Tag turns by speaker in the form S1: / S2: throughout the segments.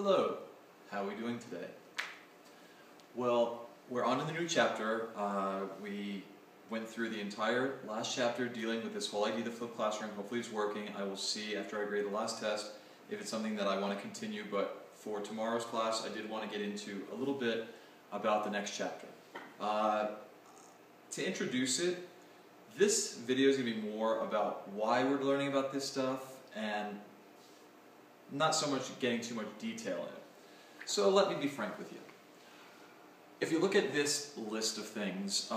S1: Hello, how are we doing today? Well, we're on to the new chapter. We went through the entire last chapter dealing with this whole idea of the flipped classroom. Hopefully it's working. I will see after I grade the last test if it's something that I want to continue, but for tomorrow's class I did want to get into a little bit about the next chapter. To introduce it, this video is going to be more about why we're learning about this stuff and not so much getting too much detail in it. So let me be frank with you. If you look at this list of things,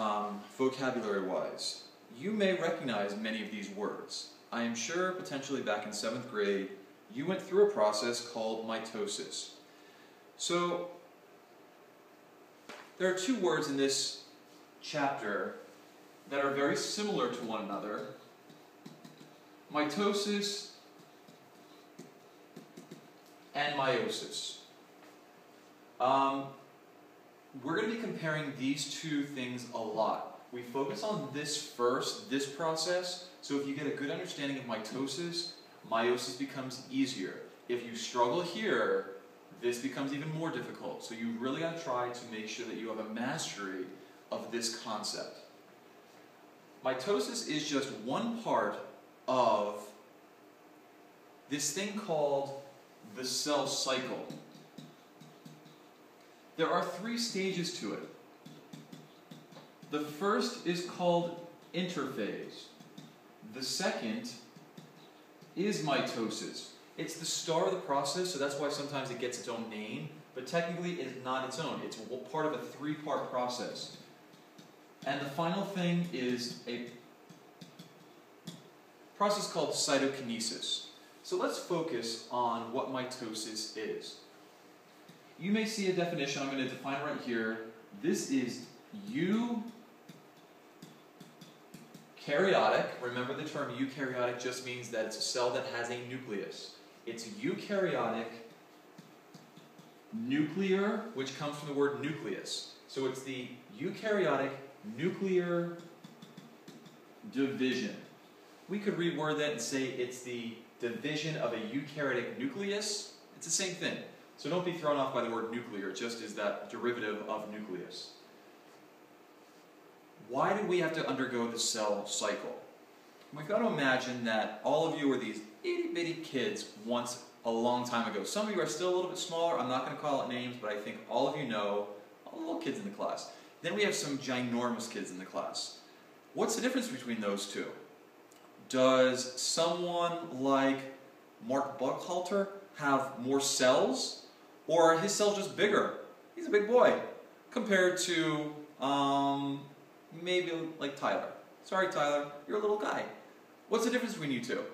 S1: vocabulary-wise, you may recognize many of these words. I am sure potentially back in 7th grade, you went through a process called mitosis. So there are two words in this chapter that are very similar to one another. Mitosis and meiosis. We're going to be comparing these two things a lot. We focus on this first, this process, so if you get a good understanding of mitosis, meiosis becomes easier. If you struggle here, this becomes even more difficult. So you really got to try to make sure that you have a mastery of this concept. Mitosis is just one part of this thing called the cell cycle. There are 3 stages to it. The first is called interphase. The second is mitosis. It's the start of the process, so that's why sometimes it gets its own name, but technically it is not its own. It's part of a 3-part process. And the final thing is a process called cytokinesis. So let's focus on what mitosis is. You may see a definition, I'm going to define it right here. This is eukaryotic. Remember the term eukaryotic just means that it's a cell that has a nucleus. It's eukaryotic nuclear, which comes from the word nucleus. So it's the eukaryotic nuclear division. We could reword that and say it's the division of a eukaryotic nucleus. It's the same thing. So don't be thrown off by the word nuclear, it just is that derivative of nucleus. Why do we have to undergo the cell cycle? We've got to imagine that all of you were these itty-bitty kids once a long time ago. Some of you are still a little bit smaller, I'm not going to call out names, but I think all of you know all the little kids in the class. Then we have some ginormous kids in the class. What's the difference between those two? Does someone like Mark Buckhalter have more cells? Or are his cells just bigger? He's a big boy. Compared to, maybe like Tyler. Sorry Tyler, you're a little guy. What's the difference between you two?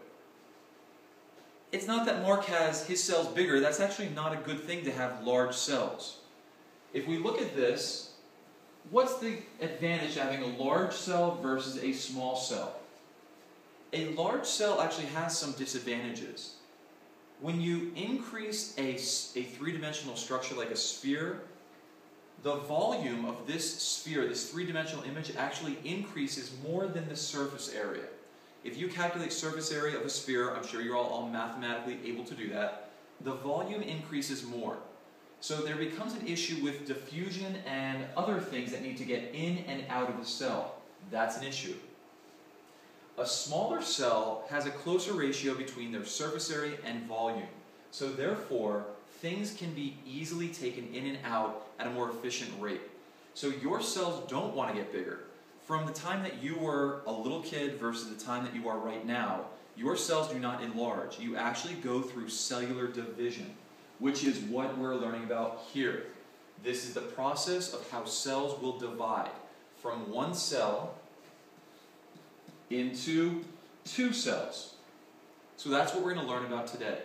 S1: It's not that Mark has his cells bigger. That's actually not a good thing to have large cells. If we look at this, what's the advantage of having a large cell versus a small cell? A large cell actually has some disadvantages. When you increase a 3-dimensional structure like a sphere, the volume of this sphere, this 3-dimensional image, actually increases more than the surface area. If you calculate surface area of a sphere, I'm sure you're all mathematically able to do that, the volume increases more. So there becomes an issue with diffusion and other things that need to get in and out of the cell. That's an issue. A smaller cell has a closer ratio between their surface area and volume. So therefore, things can be easily taken in and out at a more efficient rate. So your cells don't want to get bigger. From the time that you were a little kid versus the time that you are right now, your cells do not enlarge. You actually go through cellular division, which is what we're learning about here. This is the process of how cells will divide from one cell into 2 cells. So that's what we're going to learn about today.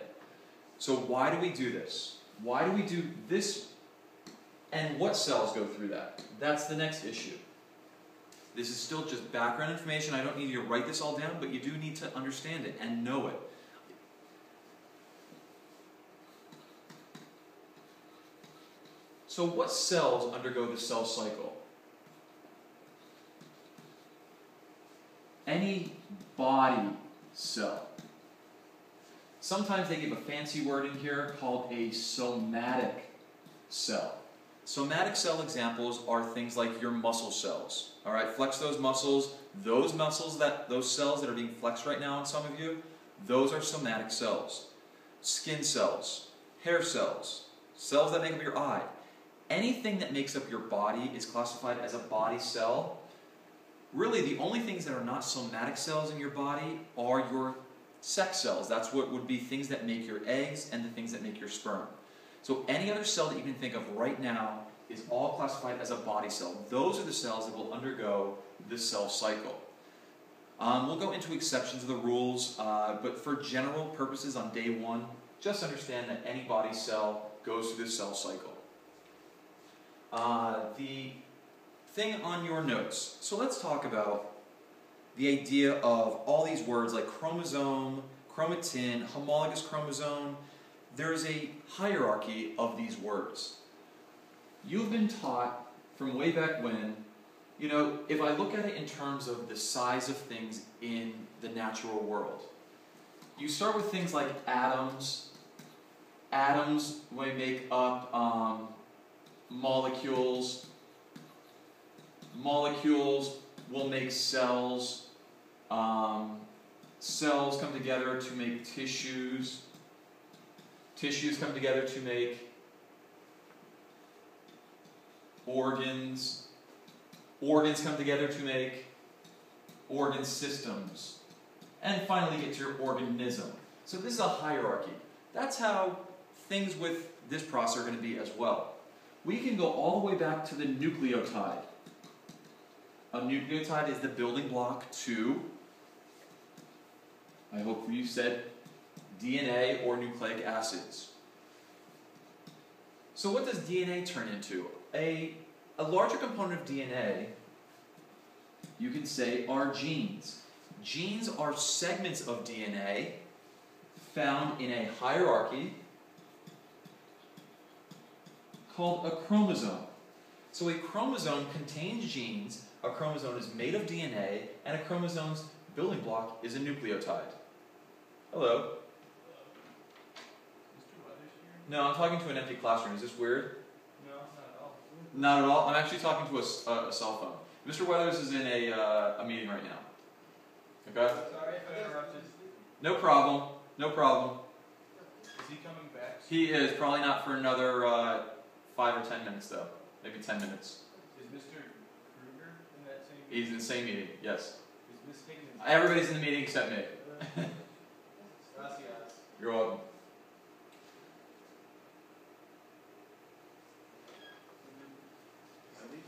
S1: So why do we do this? Why do we do this? And what cells go through that? That's the next issue. This is still just background information. I don't need you to write this all down, but you do need to understand it and know it. So what cells undergo the cell cycle? Any body cell. Sometimes they give a fancy word in here called a somatic cell. Somatic cell examples are things like your muscle cells. All right, flex those muscles. Those cells that are being flexed right now in some of you, those are somatic cells. Skin cells, hair cells, cells that make up your eye. Anything that makes up your body is classified as a body cell. Really, the only things that are not somatic cells in your body are your sex cells. That's what would be things that make your eggs and the things that make your sperm. So any other cell that you can think of right now is all classified as a body cell. Those are the cells that will undergo this cell cycle. We'll go into exceptions to the rules, but for general purposes on day one, just understand that any body cell goes through this cell cycle. The thing on your notes. So let's talk about the idea of all these words like chromosome, chromatin, homologous chromosome. There's a hierarchy of these words. You've been taught from way back when, you know, if I look at it in terms of the size of things in the natural world, you start with things like atoms. Atoms will make up molecules. Molecules will make cells. Cells come together to make tissues. Tissues come together to make organs. Organs come together to make organ systems. And finally get to your organism. So this is a hierarchy. That's how things with this process are going to be as well. We can go all the way back to the nucleotide. A nucleotide is the building block to, I hope you said, DNA or nucleic acids. So what does DNA turn into? A larger component of DNA, you can say, are genes. Genes are segments of DNA found in a hierarchy called a chromosome. So a chromosome contains genes, a chromosome is made of DNA, and a chromosome's building block is a nucleotide. Hello. No, I'm talking to an empty classroom. Is this weird?
S2: No, not at all.
S1: Not at all? I'm actually talking to a cell phone. Mr. Weathers is in a meeting right now. Okay?
S2: Sorry if I interrupted.
S1: No problem. No problem.
S2: Is he coming back?
S1: He is. Probably not for another 5 or 10 minutes, though. Maybe 10 minutes.
S2: Is Mr. Kruger in that same meeting?
S1: He's in the same meeting, yes.
S2: Is Miss Higgins?
S1: Everybody's in the meeting except me.
S2: Gracias.
S1: You're welcome.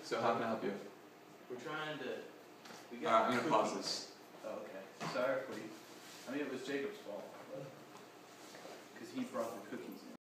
S1: So how can I help you?
S3: We're trying to. We
S1: Alright, I'm
S3: got
S1: going to pause
S3: cookies.
S1: this.
S3: Oh, okay. Sorry if we. I mean, it was Jacob's fault. Because he brought the cookies in.